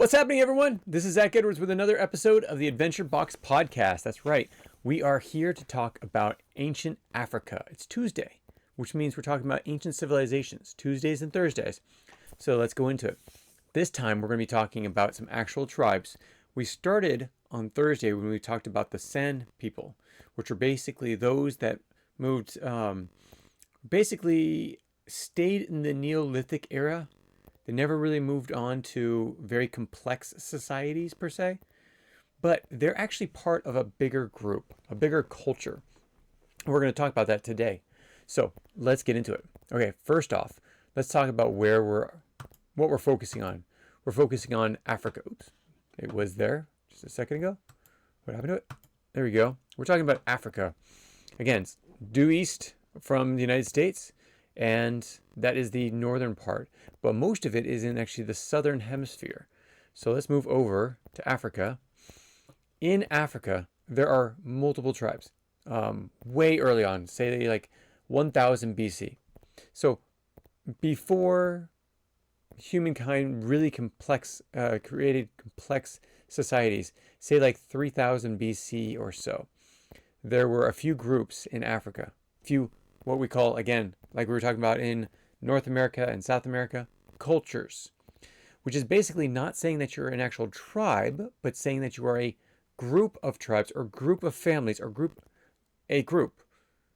What's happening, everyone? This is Zach Edwards with another episode of the Adventure Box Podcast. That's right. We are here to talk about ancient Africa. It's Tuesday, which means we're talking about ancient civilizations, Tuesdays and Thursdays. So let's go into it. This time, we're going to be talking about some actual tribes. We started on Thursday when we talked about the San people, which are basically those that moved, basically stayed in the Neolithic era. They never really moved on to very complex societies per se, but they're actually part of a bigger group, a bigger culture. We're going to talk about that today. So let's get into it. Okay, first off, let's talk about what we're focusing on. We're focusing on Africa. Oops, it was there just a second ago. What happened to it? There we go. We're talking about Africa. Again, due east from the United States, and that is the northern part, but most of it is in actually the southern hemisphere. So let's move over to Africa. In Africa, there are multiple tribes, way early on, say like 1000 BC. So before humankind really created complex societies, say like 3000 BC or so, there were a few groups in Africa, what we call, again, like we were talking about in North America and South America, cultures, which is basically not saying that you're an actual tribe, but saying that you are a group of tribes or group of families or a group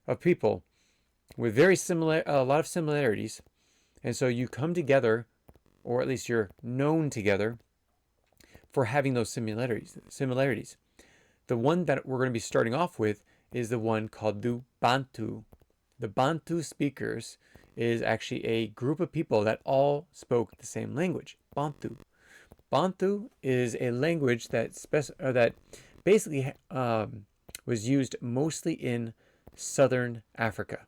of people with a lot of similarities. And so you come together, or at least you're known together for having those similarities. The one that we're going to be starting off with is the one called the Bantu. The Bantu speakers is actually a group of people that all spoke the same language, Bantu. Bantu is a language that basically was used mostly in southern Africa.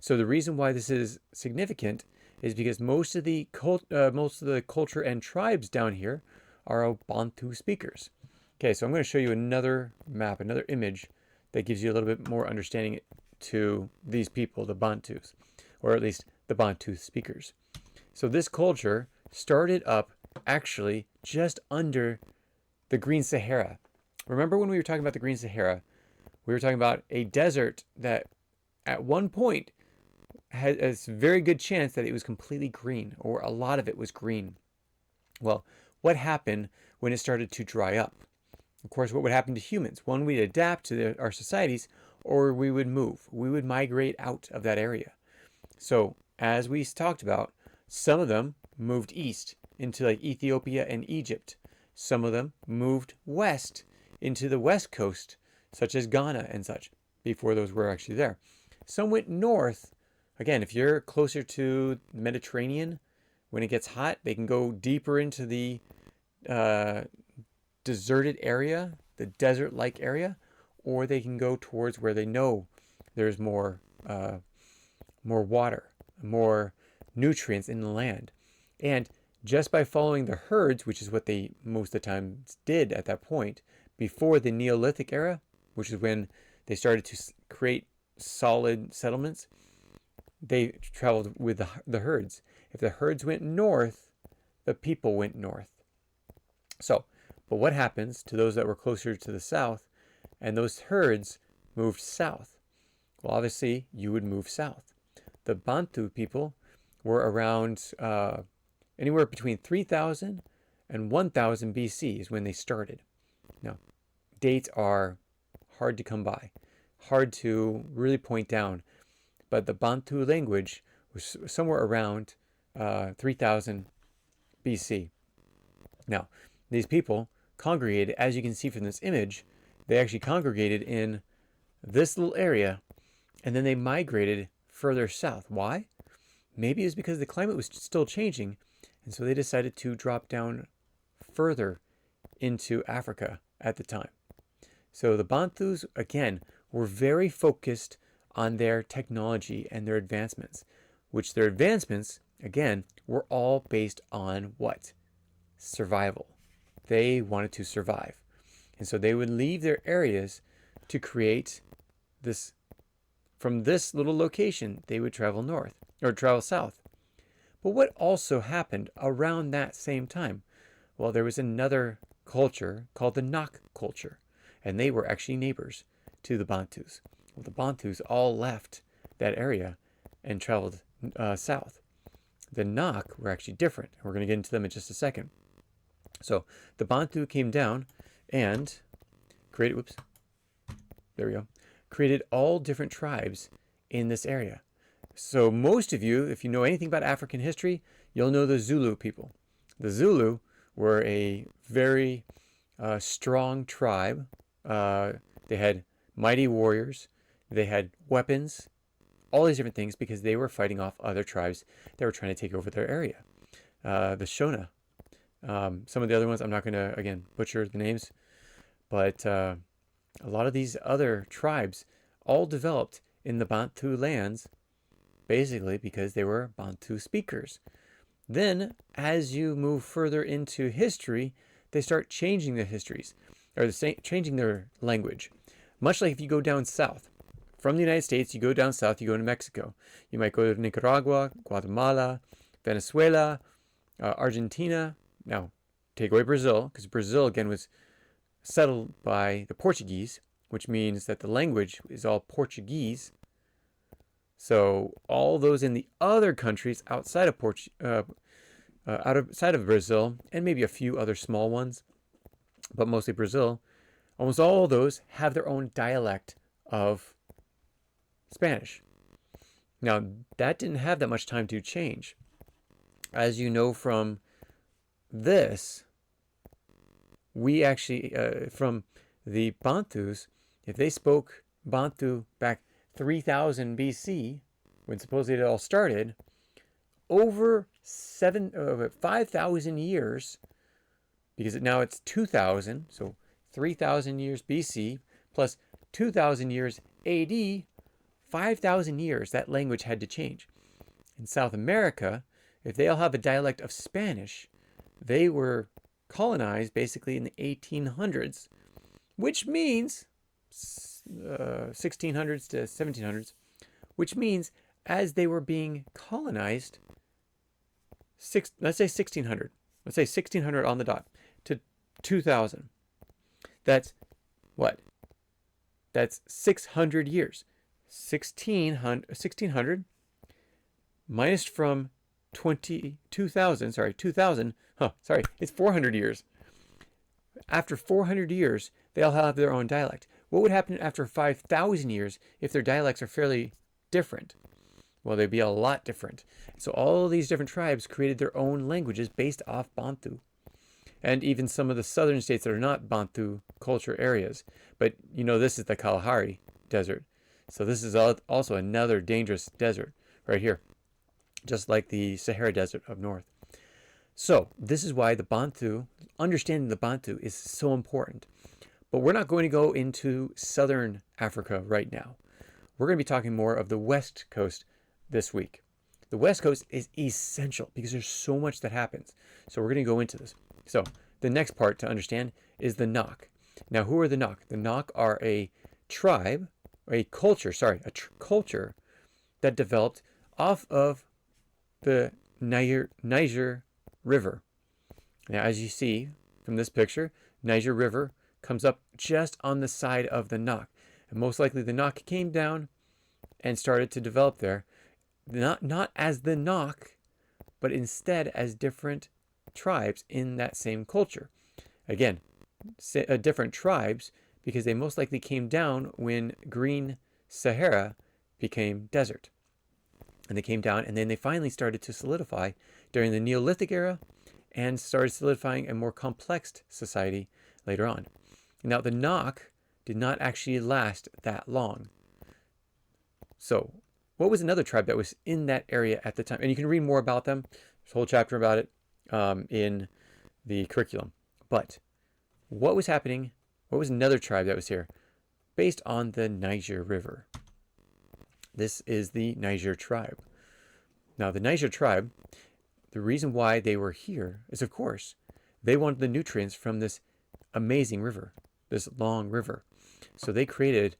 So the reason why this is significant is because most of the culture and tribes down here are Bantu speakers. Okay, so I'm going to show you another map, another image that gives you a little bit more understanding to these people, the Bantus, or at least the Bantu speakers. So this culture started up actually just under the Green Sahara. Remember when we were talking about the Green Sahara, we were talking about a desert that at one point had a very good chance that it was completely green, or a lot of it was green. Well, what happened when it started to dry up? Of course, what would happen to humans? One, we'd adapt to our societies, or we would move. We would migrate out of that area. So, as we talked about, some of them moved east into like Ethiopia and Egypt. Some of them moved west into the west coast, such as Ghana and such, before those were actually there. Some went north. Again, if you're closer to the Mediterranean, when it gets hot, they can go deeper into the deserted area, the desert-like area, or they can go towards where they know there's more water, more nutrients in the land. And just by following the herds, which is what they most of the time did at that point, before the Neolithic era, which is when they started to create solid settlements, they traveled with the herds. If the herds went north, the people went north. So, but what happens to those that were closer to the south and those herds moved south? Well, obviously, you would move south. The Bantu people were around anywhere between 3000 and 1000 BC is when they started. Now, dates are hard to come by, hard to really point down, but the Bantu language was somewhere around 3000 BC. Now, these people congregated, as you can see from this image, they actually congregated in this little area, and then they migrated further south. Why? Maybe it's because the climate was still changing, and so they decided to drop down further into Africa at the time. So the Bantus, again, were very focused on their technology and their advancements, which their advancements, again, were all based on what? Survival. They wanted to survive. And so they would leave their areas to create this. From this little location, they would travel north or travel south. But what also happened around that same time Well, there was another culture called the Nok culture, and they were actually neighbors to the Bantus. Well, the Bantus all left that area and traveled south. The Nok were actually different. We're going to get into them in just a second. So the Bantu came down and created, whoops, there we go, created all different tribes in this area. So most of you, if you know anything about African history, you'll know the Zulu people. The Zulu were a very strong tribe. They had mighty warriors. They had weapons, all these different things, because they were fighting off other tribes that were trying to take over their area. The Shona. Some of the other ones, I'm not going to, again, butcher the names, but a lot of these other tribes all developed in the Bantu lands, basically because they were Bantu speakers. Then, as you move further into history, they start changing their histories, or changing their language. Much like if you go down south. From the United States, you go down south, you go to Mexico. You might go to Nicaragua, Guatemala, Venezuela, Argentina. Now, take away Brazil, because Brazil, again, was settled by the Portuguese, which means that the language is all Portuguese. So all those in the other countries outside of outside of Brazil, and maybe a few other small ones, but mostly Brazil, almost all of those have their own dialect of Spanish. Now, that didn't have that much time to change. As you know from this, we actually, from the Bantus, if they spoke Bantu back 3000 BC, when supposedly it all started, over 5,000 years, because now it's 2,000, so 3,000 years BC plus 2,000 years AD, 5,000 years that language had to change. In South America, if they all have a dialect of Spanish, they were colonized basically in the 1800s, which means 1600s to 1700s, which means as they were being colonized, let's say 1600, let's say 1600 on the dot to 2000. That's what? That's 600 years. 1600 minus from 2000, it's 400 years. After 400 years, they'll have their own dialect. What would happen after 5,000 years if their dialects are fairly different? Well, they'd be a lot different. So all these different tribes created their own languages based off Bantu. And even some of the southern states that are not Bantu culture areas. But you know, this is the Kalahari Desert. So this is also another dangerous desert right here, just like the Sahara Desert up north. So this is why the Bantu, understanding the Bantu is so important. But we're not going to go into southern Africa right now. We're going to be talking more of the West Coast this week. The West Coast is essential because there's so much that happens. So we're going to go into this. So the next part to understand is the Nok. Now, who are the Nok? The Nok are a tribe, culture that developed off of the Niger River. Now, as you see from this picture, Niger River comes up just on the side of the Nok. And most likely the Nok came down and started to develop there, not as the Nok, but instead as different tribes in that same culture. Again, different tribes because they most likely came down when Green Sahara became desert. And they came down, and then they finally started to solidify during the Neolithic era and started solidifying a more complex society later on. Now, the Nok did not actually last that long. So, what was another tribe that was in that area at the time? And you can read more about them. There's a whole chapter about it in the curriculum. But what was happening? What was another tribe that was here? Based on the Niger River. This is the Niger tribe. Now, the Niger tribe, the reason why they were here is, of course, they wanted the nutrients from this amazing river, this long river. So they created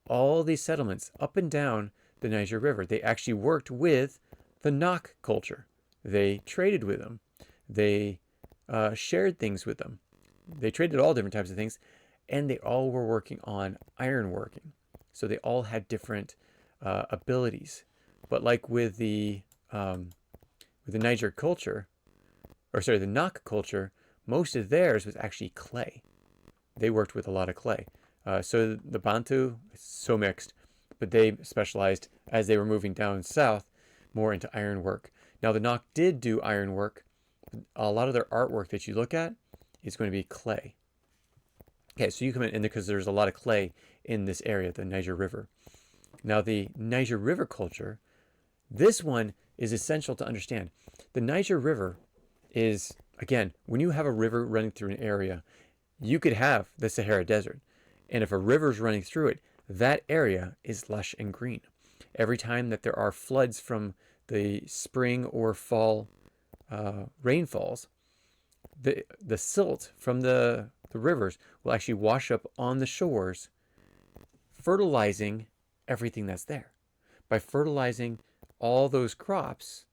all these settlements up and down the Niger River. They actually worked with the Nok culture. They traded with them. They shared things with them. They traded all different types of things, and they all were working on iron working. So they all had different abilities. But like with the Niger culture, or sorry, the Nok culture, most of theirs was actually clay. They worked with a lot of clay. So the Bantu, it's so mixed, but they specialized as they were moving down south more into iron work. Now the Nok did do iron work. A lot of their artwork that you look at is going to be clay. Okay, so you come in because there's a lot of clay in this area, the Niger River. Now the Niger River culture, this one is essential to understand. The Niger River is, again, when you have a river running through an area, you could have the Sahara Desert. And if a river's running through it, that area is lush and green. Every time that there are floods from the spring or fall rainfalls, the silt from the rivers will actually wash up on the shores, fertilizing everything that's there. By fertilizing all those crops,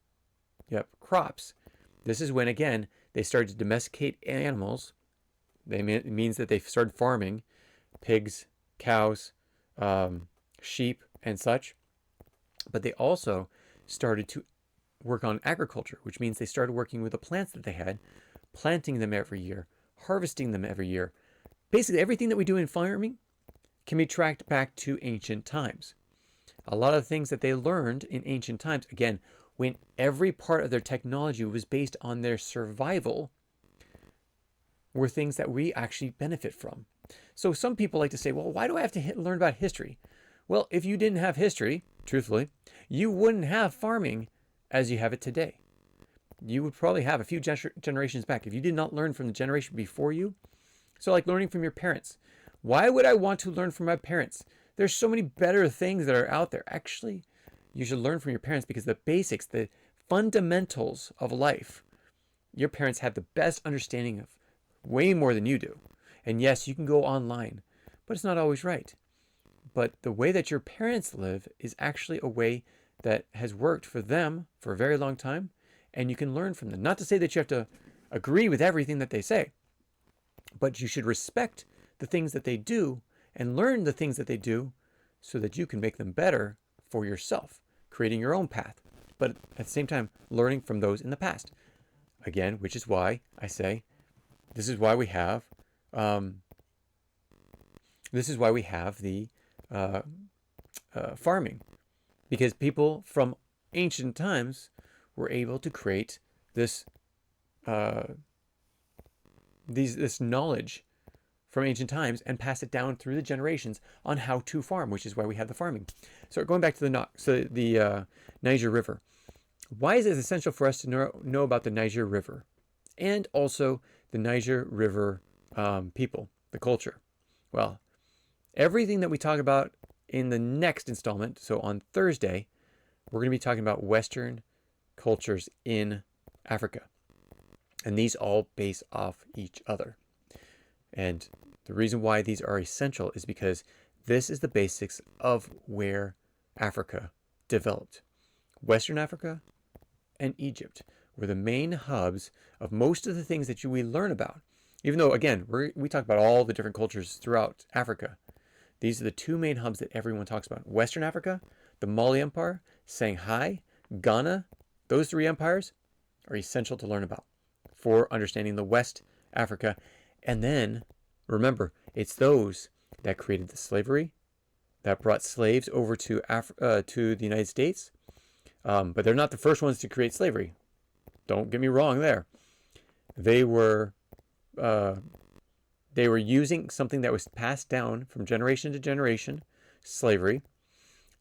this is when, again, they started to domesticate animals. It means that they started farming pigs, cows, sheep, and such. But they also started to work on agriculture, which means they started working with the plants that they had, planting them every year, harvesting them every year. Basically, everything that we do in farming can be tracked back to ancient times. A lot of the things that they learned in ancient times, again, when every part of their technology was based on their survival, were things that we actually benefit from. So some people like to say, well, why do I have to learn about history? Well, if you didn't have history, truthfully, you wouldn't have farming as you have it today. You would probably have a few generations back if you did not learn from the generation before you. So like learning from your parents. Why would I want to learn from my parents? There's so many better things that are out there. Actually, you should learn from your parents because the basics, the fundamentals of life, your parents have the best understanding of way more than you do. And yes, you can go online, but it's not always right. But the way that your parents live is actually a way that has worked for them for a very long time, and you can learn from them. Not to say that you have to agree with everything that they say, but you should respect the things that they do and learn the things that they do so that you can make them better for yourself, creating your own path, but at the same time learning from those in the past. Again, which is why I say this is why we have the farming, because people from ancient times were able to create this this knowledge from ancient times and pass it down through the generations on how to farm, which is why we have the farming. So going back to the Niger River, why is it essential for us to know about the Niger River and also the Niger River people, the culture? Well, everything that we talk about in the next installment, so on Thursday, we're going to be talking about Western cultures in Africa. And these all base off each other. And the reason why these are essential is because this is the basics of where Africa developed. Western Africa and Egypt were the main hubs of most of the things that we learn about. Even though, again, we talk about all the different cultures throughout Africa. These are the two main hubs that everyone talks about. Western Africa, the Mali Empire, Shanghai, Ghana, those three empires are essential to learn about for understanding the West Africa. And then, remember, it's those that created the slavery, that brought slaves over to the United States. But they're not the first ones to create slavery. Don't get me wrong there. They were using something that was passed down from generation to generation, slavery,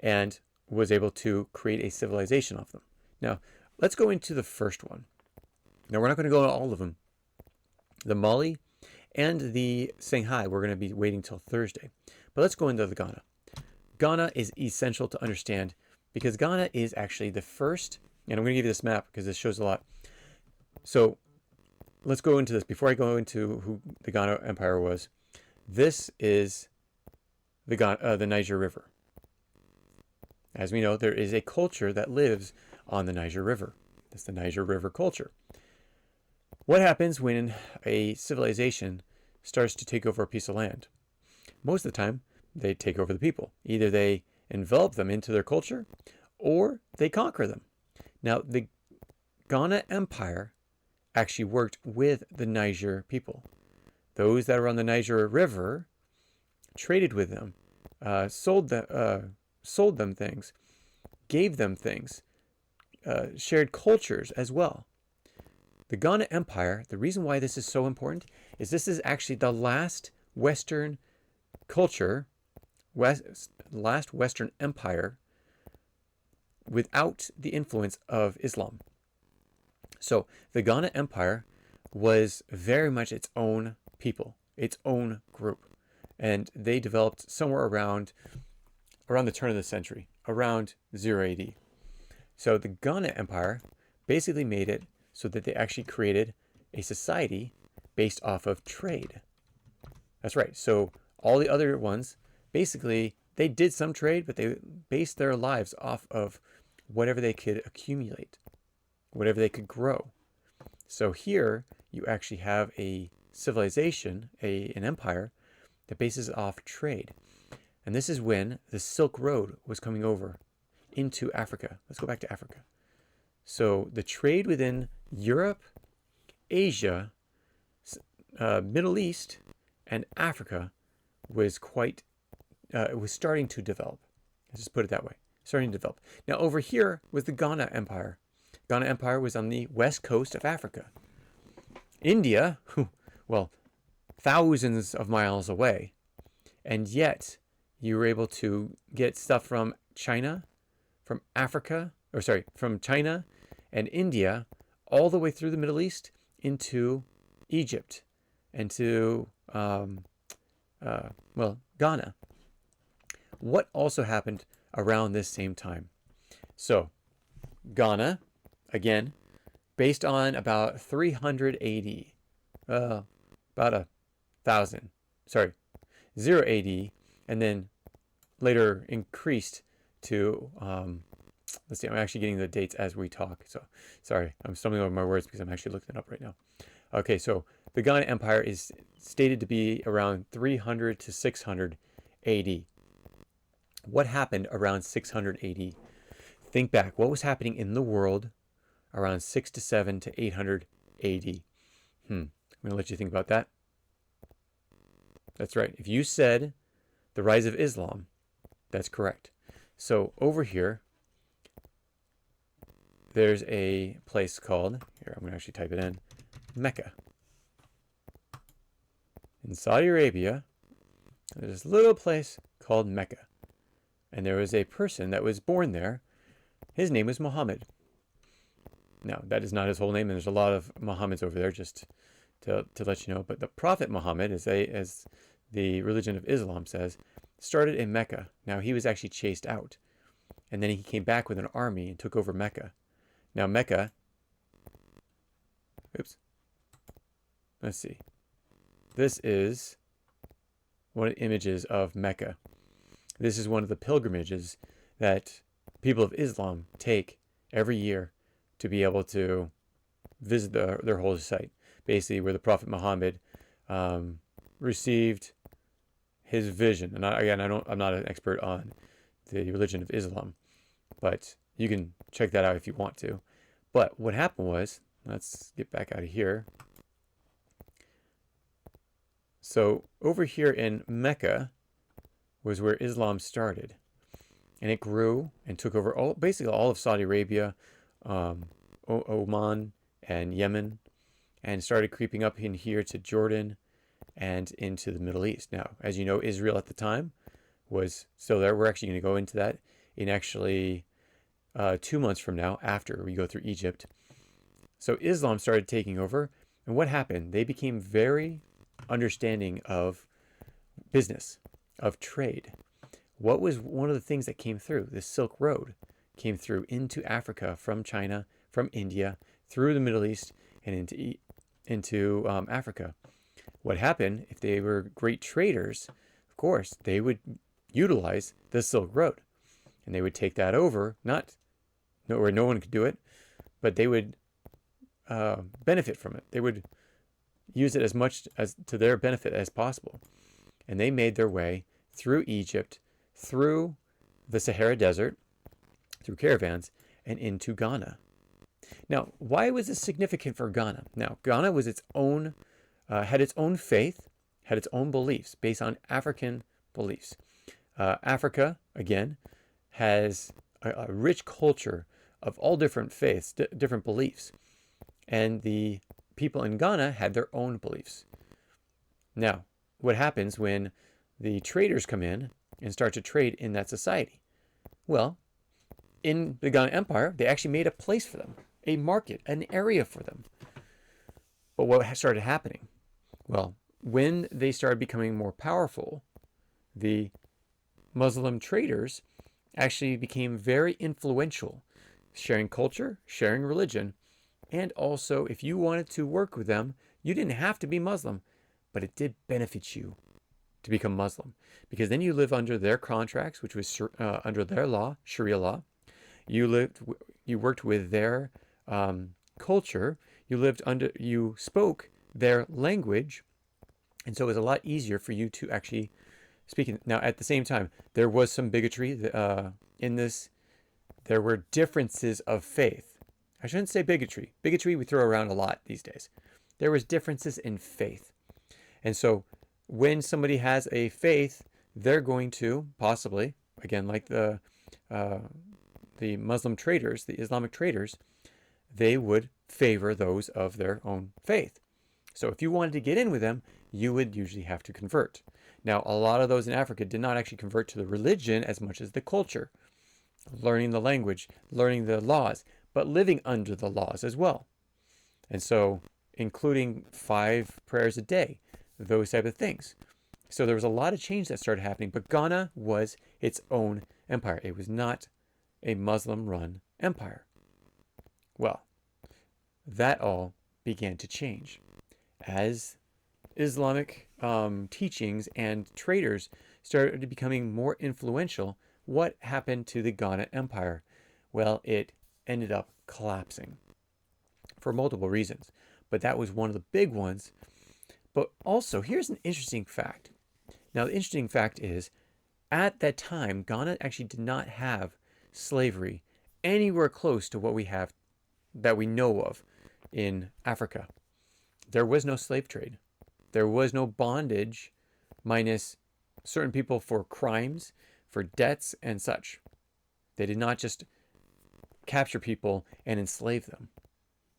and was able to create a civilization off them. Now, let's go into the first one. Now, we're not going to go into all of them. The Mali and the Shanghai, we're going to be waiting till Thursday. But let's go into the Ghana. Ghana is essential to understand because Ghana is actually the first, and I'm going to give you this map because this shows a lot. So let's go into this. Before I go into who the Ghana Empire was, this is the Niger River. As we know, there is a culture that lives on the Niger River. That's the Niger River culture. What happens when a civilization starts to take over a piece of land? Most of the time, they take over the people. Either they envelop them into their culture or they conquer them. Now, the Ghana Empire actually worked with the Niger people. Those that were on the Niger River traded with them, sold them things, gave them things, shared cultures as well. The Ghana Empire, the reason why this is so important is this is actually the last Western culture, last Western empire without the influence of Islam. So the Ghana Empire was very much its own people, its own group. And they developed somewhere around the turn of the century, around 0 AD. So the Ghana Empire basically made it so that they actually created a society based off of trade. That's right. So all the other ones, basically, they did some trade, but they based their lives off of whatever they could accumulate, whatever they could grow. So here you actually have a civilization, an empire that bases off trade. And this is when the Silk Road was coming over into Africa. Let's go back to Africa. So the trade within Europe, Asia, Middle East, and Africa was it was starting to develop. Let's just put it that way, starting to develop. Now over here was the Ghana Empire. Ghana Empire was on the west coast of Africa. India, well, thousands of miles away, and yet you were able to get stuff from China, from China and India, all the way through the Middle East into Egypt and to, Ghana. What also happened around this same time? So, Ghana, again, based on about 300 AD, about 0 AD, and then later increased to, let's see, I'm actually getting the dates as we talk. So, sorry, I'm stumbling over my words because I'm actually looking it up right now. Okay, so the Ghana Empire is stated to be around 300 to 600 AD. What happened around 600 AD? Think back. What was happening in the world around 6 to 7 to 800 AD? I'm going to let you think about that. That's right. If you said the rise of Islam, that's correct. So over here, there's a place called, here, I'm going to actually type it in, Mecca. In Saudi Arabia, there's this little place called Mecca. And there was a person that was born there. His name was Muhammad. Now, that is not his whole name, and there's a lot of Muhammads over there, just to let you know. But the Prophet Muhammad, as the religion of Islam says, started in Mecca. Now, he was actually chased out. And then he came back with an army and took over Mecca. Now, Mecca, let's see. This is one of the images of Mecca. This is one of the pilgrimages that people of Islam take every year to be able to visit their holy site. Basically, where the Prophet Muhammad received his vision. And I'm not an expert on the religion of Islam, but you can check that out if you want to. But what happened was, let's get back out of here. So over here in Mecca was where Islam started. And it grew and took over basically all of Saudi Arabia, Oman, and Yemen, and started creeping up in here to Jordan and into the Middle East. Now, as you know, Israel at the time was still there. We're actually going to go into that in actually 2 months from now, after we go through Egypt. So Islam started taking over, and what happened? They became very understanding of business, of trade. What was one of the things that came through? The Silk Road came through into Africa from China, from India, through the Middle East, and into Africa. What happened, if they were great traders, of course, they would utilize the Silk Road. And they would take that over, not where no one could do it, but they would benefit from it. They would use it as much as to their benefit as possible. And they made their way through Egypt, through the Sahara Desert, through caravans, and into Ghana. Now, why was this significant for Ghana? Now, Ghana was its own, had its own faith, had its own beliefs based on African beliefs. Africa, again, has a rich culture of all different faiths, different beliefs. And the people in Ghana had their own beliefs. Now, what happens when the traders come in and start to trade in that society? Well, in the Ghana Empire, they actually made a place for them, a market, an area for them. But what started happening? Well, when they started becoming more powerful, the Muslim traders actually became very influential, sharing culture, sharing religion, and also if you wanted to work with them, you didn't have to be Muslim, but it did benefit you to become Muslim, because then you live under their contracts, which was under their law, Sharia law. You worked with their culture. You spoke their language, and so it was a lot easier for you to actually speak. Now, at the same time, there was some bigotry in this. There were differences of faith. I shouldn't say bigotry. Bigotry we throw around a lot these days. There was differences in faith, and so when somebody has a faith, they're going to possibly, again, like the Muslim traders, the Islamic traders, they would favor those of their own faith. So if you wanted to get in with them, you would usually have to convert. Now, a lot of those in Africa did not actually convert to the religion as much as the culture, learning the language, learning the laws, but living under the laws as well. And so, including 5 prayers a day, those type of things. So there was a lot of change that started happening, but Ghana was its own empire. It was not a Muslim-run empire. Well, that all began to change as Islamic teachings and traders started becoming more influential. What happened to the Ghana Empire? Well, it ended up collapsing for multiple reasons, but that was one of the big ones. But also, here's an interesting fact. Now, the interesting fact is, at that time, Ghana actually did not have slavery anywhere close to what we have, that we know of in Africa. There was no slave trade. There was no bondage, minus certain people for crimes, for debts, and such. They did not just capture people and enslave them.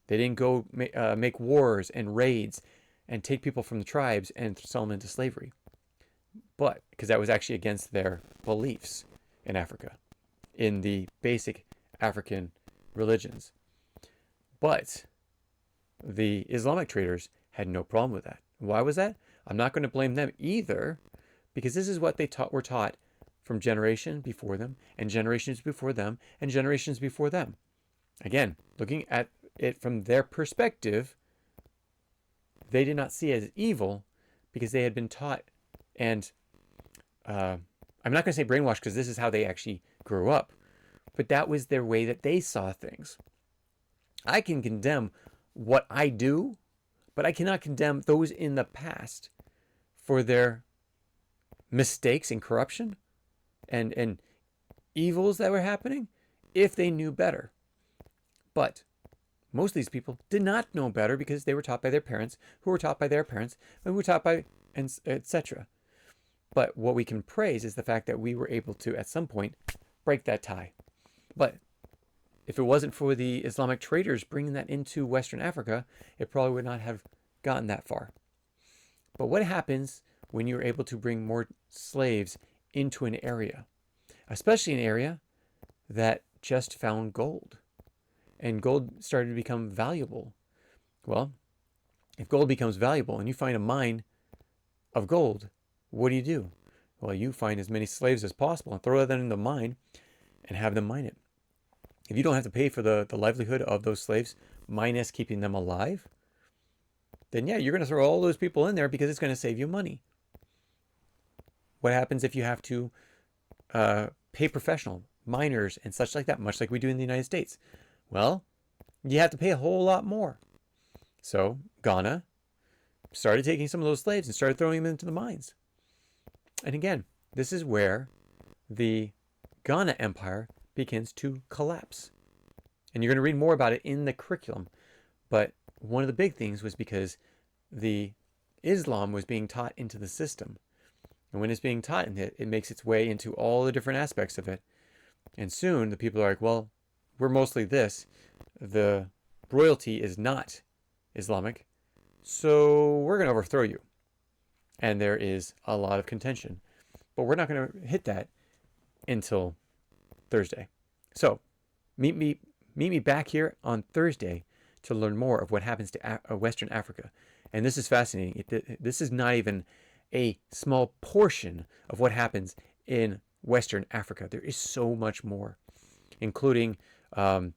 They didn't go make wars and raids and take people from the tribes and sell them into slavery. But, because that was actually against their beliefs in Africa, in the basic African religions. But the Islamic traders had no problem with that. Why was that? I'm not going to blame them either, because this is what they were taught from generation before them, and generations before them, and generations before them. Again, looking at it from their perspective, they did not see it as evil because they had been taught, and I'm not going to say brainwashed because this is how they actually grew up, but that was their way that they saw things. I can condemn what I do, but I cannot condemn those in the past for their mistakes and corruption and evils that were happening if they knew better. But most of these people did not know better because they were taught by their parents, who were taught by their parents, and who were taught by, and etc. But what we can praise is the fact that we were able to, at some point, break that tie. But if it wasn't for the Islamic traders bringing that into Western Africa, it probably would not have gotten that far. But what happens when you're able to bring more slaves into an area, especially an area that just found gold, and gold started to become valuable? Well, if gold becomes valuable and you find a mine of gold, what do? Well, you find as many slaves as possible and throw them in the mine and have them mine it. If you don't have to pay for the livelihood of those slaves, minus keeping them alive, then yeah, you're going to throw all those people in there because it's going to save you money. What happens if you have to pay professional miners and such like that, much like we do in the United States? Well, you have to pay a whole lot more. So Ghana started taking some of those slaves and started throwing them into the mines. And again, this is where the Ghana Empire begins to collapse. And you're going to read more about it in the curriculum. But one of the big things was because the Islam was being taught into the system. And when it's being taught in it, it makes its way into all the different aspects of it. And soon the people are like, well, we're mostly this. The royalty is not Islamic. So we're going to overthrow you. And there is a lot of contention. But we're not going to hit that until Thursday. So meet me back here on Thursday to learn more of what happens to Western Africa. And this is fascinating. This is not even a small portion of what happens in Western Africa. There is so much more, including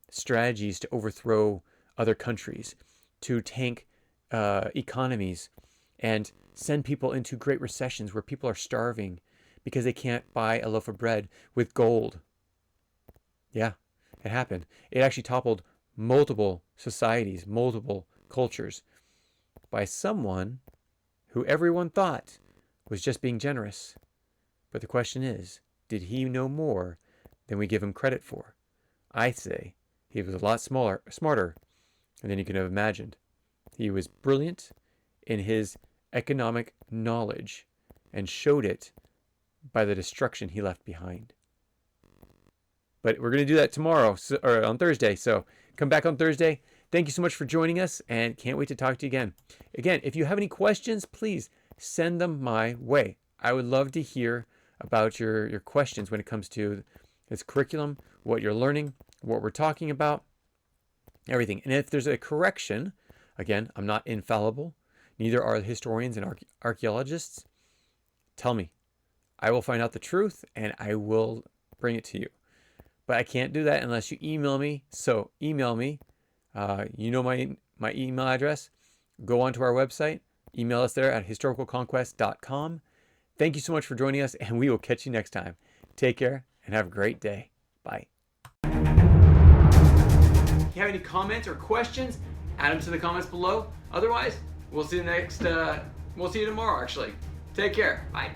strategies to overthrow other countries, to tank economies, and send people into great recessions where people are starving because they can't buy a loaf of bread with gold. Yeah, it happened. It actually toppled multiple societies, multiple cultures by someone who everyone thought was just being generous. But the question is, did he know more than we give him credit for? I say he was a lot smarter than you could have imagined. He was brilliant in his economic knowledge and showed it by the destruction he left behind. But we're going to do that tomorrow, or on Thursday. So come back on Thursday. Thank you so much for joining us, and can't wait to talk to you again. Again, if you have any questions, please send them my way. I would love to hear about your questions when it comes to this curriculum, what you're learning, what we're talking about, everything. And if there's a correction, again, I'm not infallible. Neither are historians and archaeologists. Tell me. I will find out the truth, and I will bring it to you. But I can't do that unless you email me. So email me. You know my email address. Go onto our website. Email us there at historicalconquest.com. Thank you so much for joining us, and we will catch you next time. Take care and have a great day. Bye. If you have any comments or questions, add them to the comments below. Otherwise, we'll see you tomorrow, actually. Take care. Bye.